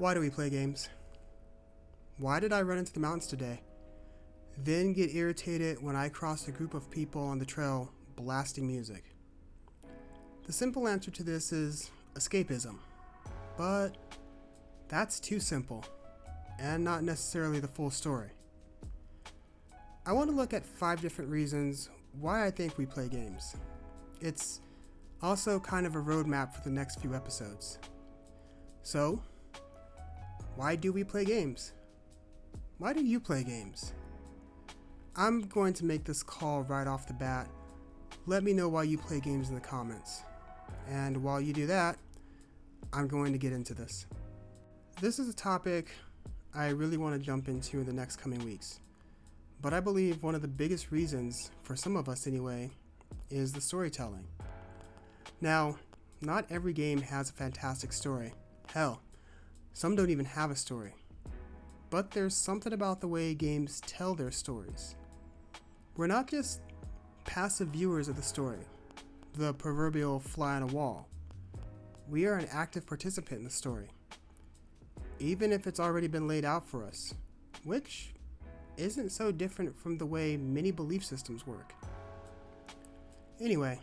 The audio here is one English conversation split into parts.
Why do we play games? Why did I run into the mountains today? Then get irritated when I crossed a group of people on the trail blasting music. The simple answer to this is escapism. But that's too simple, and not necessarily the full story. I want to look at 5 different reasons why I think we play games. It's also kind of a roadmap for the next few episodes. So, why do we play games? Why do you play games? I'm going to make this call right off the bat. Let me know why you play games in the comments. And while you do that, I'm going to get into this. This is a topic I really want to jump into in the next coming weeks. But I believe one of the biggest reasons, for some of us anyway, is the storytelling. Now, not every game has a fantastic story. Hell, some don't even have a story. But there's something about the way games tell their stories. We're not just passive viewers of the story, the proverbial fly on a wall. We are an active participant in the story, even if it's already been laid out for us, which isn't so different from the way many belief systems work. Anyway,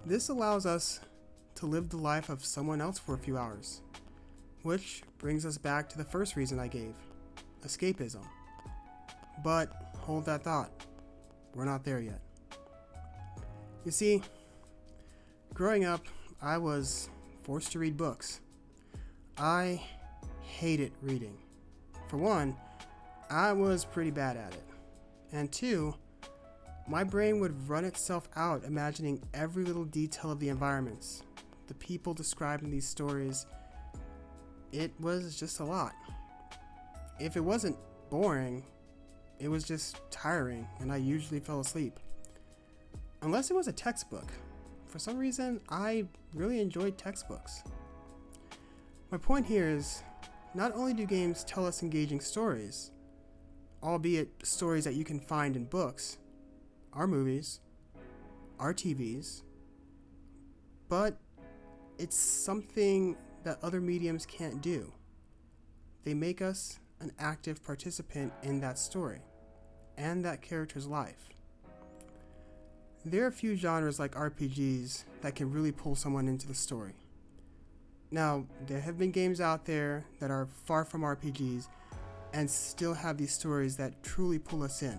this allows us to live the life of someone else for a few hours, which brings us back to the first reason I gave, escapism. But hold that thought, we're not there yet. You see, growing up, I was forced to read books. I hated reading. For one, I was pretty bad at it. And 2, my brain would run itself out imagining every little detail of the environments, the people described in these stories. It was just a lot. If it wasn't boring, it was just tiring, and I usually fell asleep. Unless it was a textbook. For some reason, I really enjoyed textbooks. My point here is, not only do games tell us engaging stories, albeit stories that you can find in books, our movies, our TVs, but it's something that other mediums can't do. They make us an active participant in that story and that character's life. There are a few genres like RPGs that can really pull someone into the story. Now, there have been games out there that are far from RPGs and still have these stories that truly pull us in,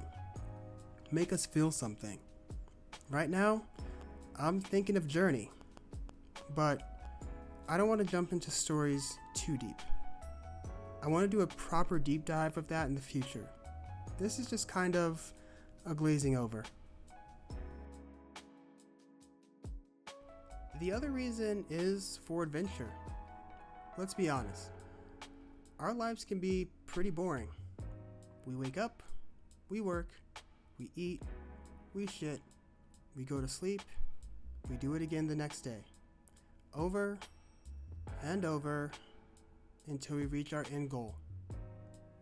make us feel something. Right now, I'm thinking of Journey, but I don't want to jump into stories too deep. I want to do a proper deep dive of that in the future. This is just kind of a glazing over. The other reason is for adventure. Let's be honest. Our lives can be pretty boring. We wake up, we work, we eat, we shit, we go to sleep, we do it again the next day. Over and over until we reach our end goal,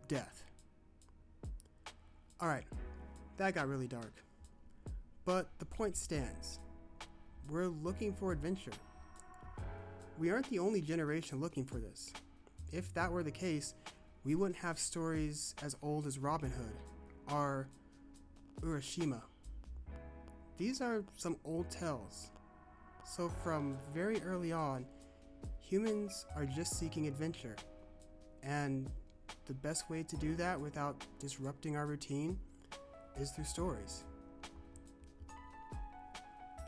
death. Alright, that got really dark. But the point stands. We're looking for adventure. We aren't the only generation looking for this. If that were the case, we wouldn't have stories as old as Robin Hood or Urashima. These are some old tales. So from very early on, humans are just seeking adventure. And the best way to do that without disrupting our routine is through stories.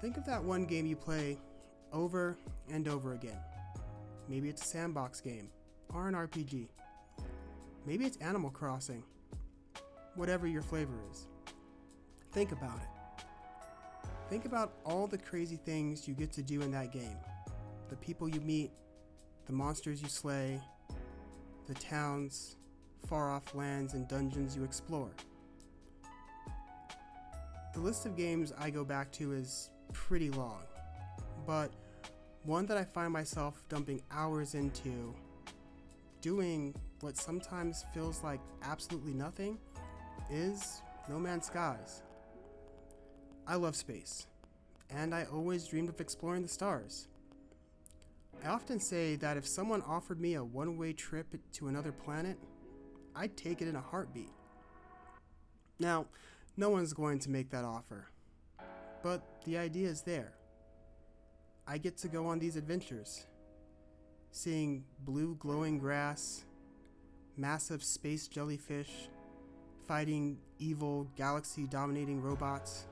Think of that one game you play over and over again. Maybe it's a sandbox game or an RPG. Maybe it's Animal Crossing. Whatever your flavor is. Think about it. Think about all the crazy things you get to do in that game. The people you meet, the monsters you slay, the towns, far-off lands, and dungeons you explore. The list of games I go back to is pretty long, but one that I find myself dumping hours into, doing what sometimes feels like absolutely nothing, is No Man's Skies. I love space, and I always dreamed of exploring the stars. I often say that if someone offered me a one-way trip to another planet, I'd take it in a heartbeat. Now, no one's going to make that offer, but the idea is there. I get to go on these adventures, seeing blue glowing grass, massive space jellyfish, fighting evil galaxy-dominating robots,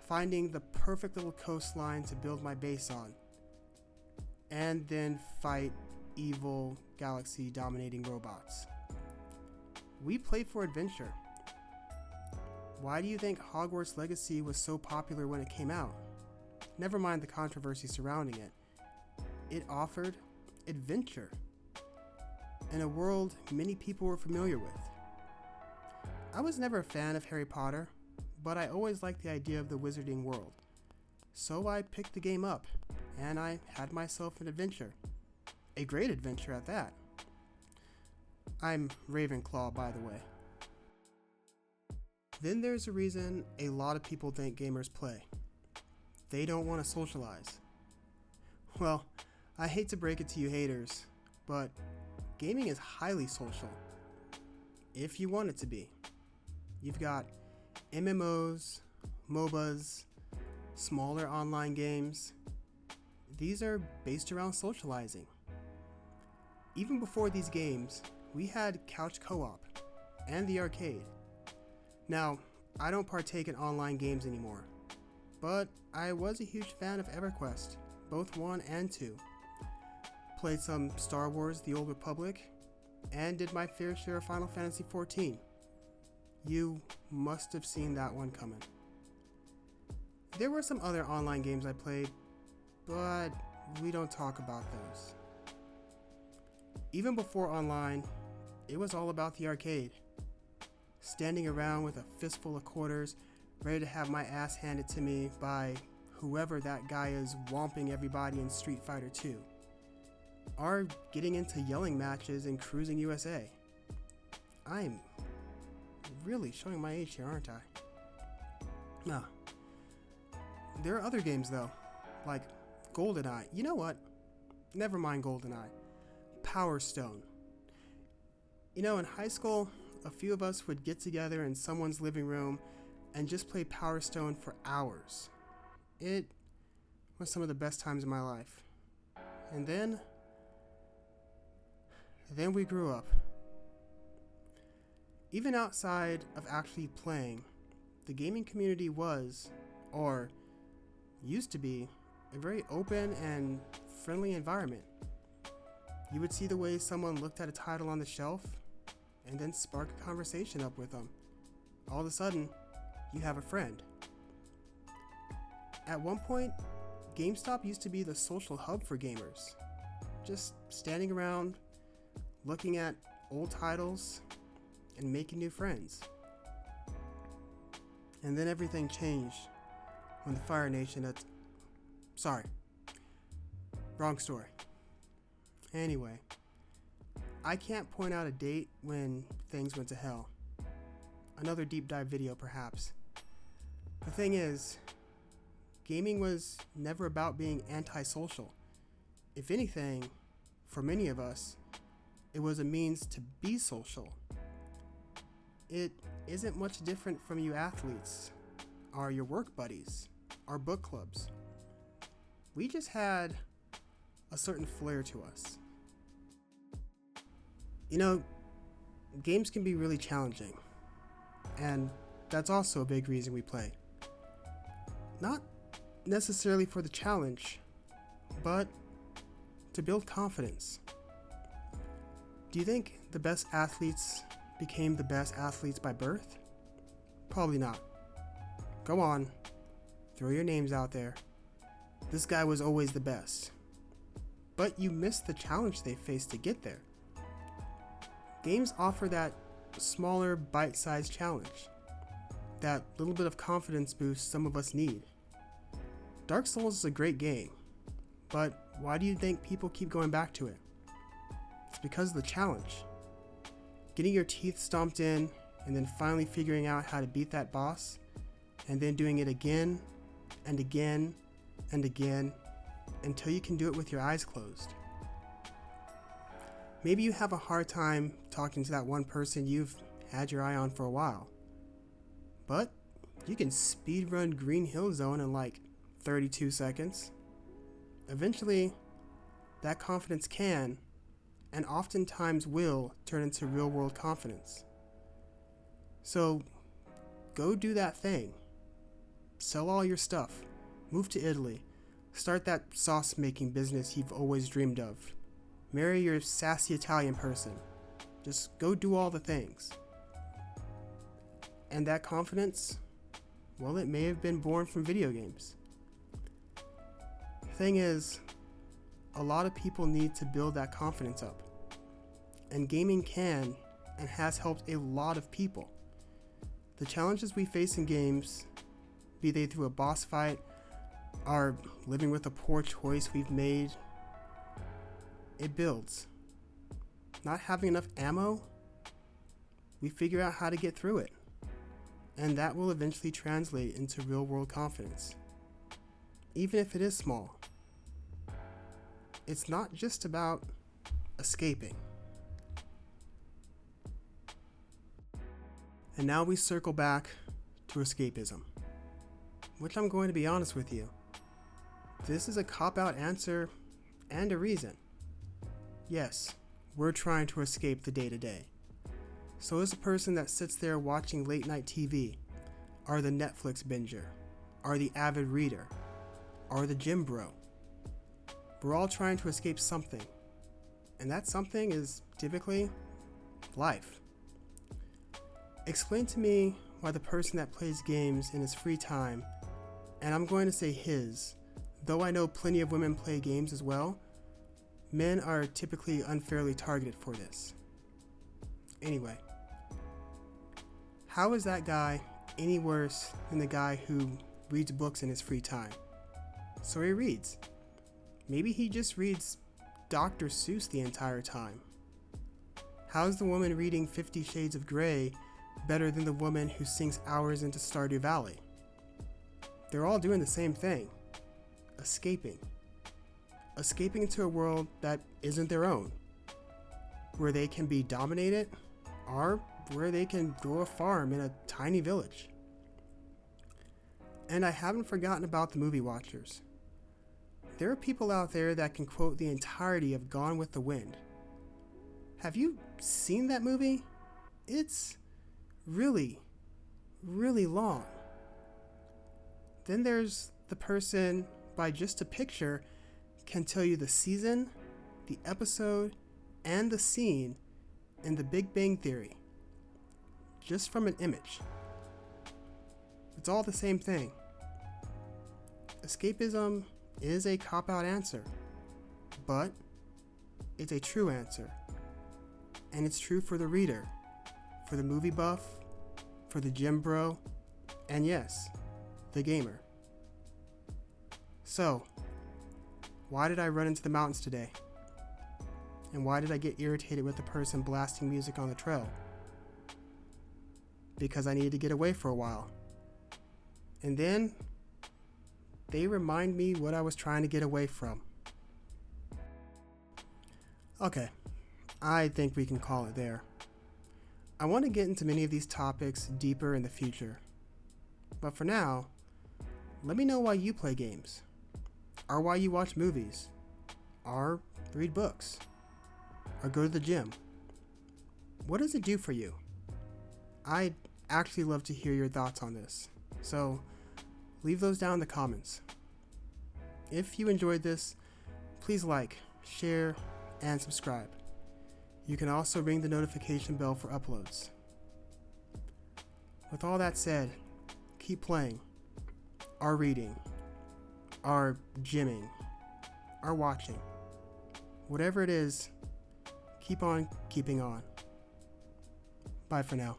finding the perfect little coastline to build my base on, and then fight evil galaxy-dominating robots. We play for adventure. Why do you think Hogwarts Legacy was so popular when it came out? Never mind the controversy surrounding it. It offered adventure in a world many people were familiar with. I was never a fan of Harry Potter, but I always liked the idea of the wizarding world. So I picked the game up, and I had myself an adventure. A great adventure at that. I'm Ravenclaw, by the way. Then there's a reason a lot of people think gamers play. They don't want to socialize. Well, I hate to break it to you haters, but gaming is highly social. If you want it to be. You've got MMOs, MOBAs, smaller online games. These are based around socializing. Even before these games, we had couch co-op and the arcade. Now, I don't partake in online games anymore, but I was a huge fan of EverQuest, both 1 and 2. Played some Star Wars: The Old Republic, and did my fair share of Final Fantasy XIV. You must have seen that one coming. There were some other online games I played, but we don't talk about those. Even before online, it was all about the arcade. Standing around with a fistful of quarters, ready to have my ass handed to me by whoever that guy is whomping everybody in Street Fighter 2. Or getting into yelling matches in Cruising USA. I'm really showing my age here, aren't I? Nah. There are other games though, like GoldenEye. You know what? Never mind GoldenEye. Power Stone. You know, in high school, a few of us would get together in someone's living room and just play Power Stone for hours. It was some of the best times of my life. And then we grew up. Even outside of actually playing, the gaming community was, or used to be, a very open and friendly environment. You would see the way someone looked at a title on the shelf and then spark a conversation up with them. All of a sudden, you have a friend. At one point, GameStop used to be the social hub for gamers. Just standing around, looking at old titles, and making new friends. And then everything changed when the Fire Nation Sorry. Wrong story. Anyway, I can't point out a date when things went to hell. Another deep dive video perhaps. The thing is, gaming was never about being antisocial. If anything, for many of us, it was a means to be social. It isn't much different from you athletes, or your work buddies, or book clubs. We just had a certain flair to us. You know, games can be really challenging, and that's also a big reason we play. Not necessarily for the challenge, but to build confidence. Do you think the best athletes became the best athletes by birth? Probably not. Go on, throw your names out there. This guy was always the best. But you missed the challenge they faced to get there. Games offer that smaller, bite-sized challenge. That little bit of confidence boost some of us need. Dark Souls is a great game, but why do you think people keep going back to it? It's because of the challenge. Getting your teeth stomped in and then finally figuring out how to beat that boss, and then doing it again and again and again until you can do it with your eyes closed. Maybe you have a hard time talking to that one person you've had your eye on for a while. But you can speedrun Green Hill Zone in like 32 seconds. Eventually, that confidence can, and oftentimes will, turn into real-world confidence. So, go do that thing. Sell all your stuff. Move to Italy. Start that sauce-making business you've always dreamed of. Marry your sassy Italian person. Just go do all the things. And that confidence, well, it may have been born from video games. Thing is, a lot of people need to build that confidence up. And gaming can and has helped a lot of people. The challenges we face in games, be they through a boss fight, or living with a poor choice we've made, it builds. Not having enough ammo, we figure out how to get through it. And that will eventually translate into real-world confidence. Even if it is small. It's not just about escaping. And now we circle back to escapism. Which I'm going to be honest with you. This is a cop-out answer and a reason. Yes, we're trying to escape the day-to-day. So is a person that sits there watching late-night TV, or the Netflix binger, or the avid reader, or the gym bro. We're all trying to escape something, and that something is typically life. Explain to me why the person that plays games in his free time, and I'm going to say his, though I know plenty of women play games as well, men are typically unfairly targeted for this. Anyway, how is that guy any worse than the guy who reads books in his free time? So he reads. Maybe he just reads Dr. Seuss the entire time. How's the woman reading 50 Shades of Grey better than the woman who sinks hours into Stardew Valley? They're all doing the same thing. Escaping. Escaping into a world that isn't their own. Where they can be dominated, or where they can grow a farm in a tiny village. And I haven't forgotten about the movie watchers. There are people out there that can quote the entirety of Gone with the Wind. Have you seen that movie? It's really, really long. Then there's the person, by just a picture, can tell you the season, the episode, and the scene in The Big Bang Theory. Just from an image. It's all the same thing. Escapism is a cop-out answer, but it's a true answer. And it's true for the reader, for the movie buff, for the gym bro, and yes, the gamer. So, why did I run into the mountains today? And why did I get irritated with the person blasting music on the trail? Because I needed to get away for a while. And then, they remind me what I was trying to get away from. Okay, I think we can call it there. I want to get into many of these topics deeper in the future. But for now, let me know why you play games, or why you watch movies, or read books, or go to the gym. What does it do for you? I'd actually love to hear your thoughts on this, so leave those down in the comments. If you enjoyed this, please like, share, and subscribe. You can also ring the notification bell for uploads. With all that said, keep playing, or reading, or gymming, or watching. Whatever it is, keep on keeping on. Bye for now.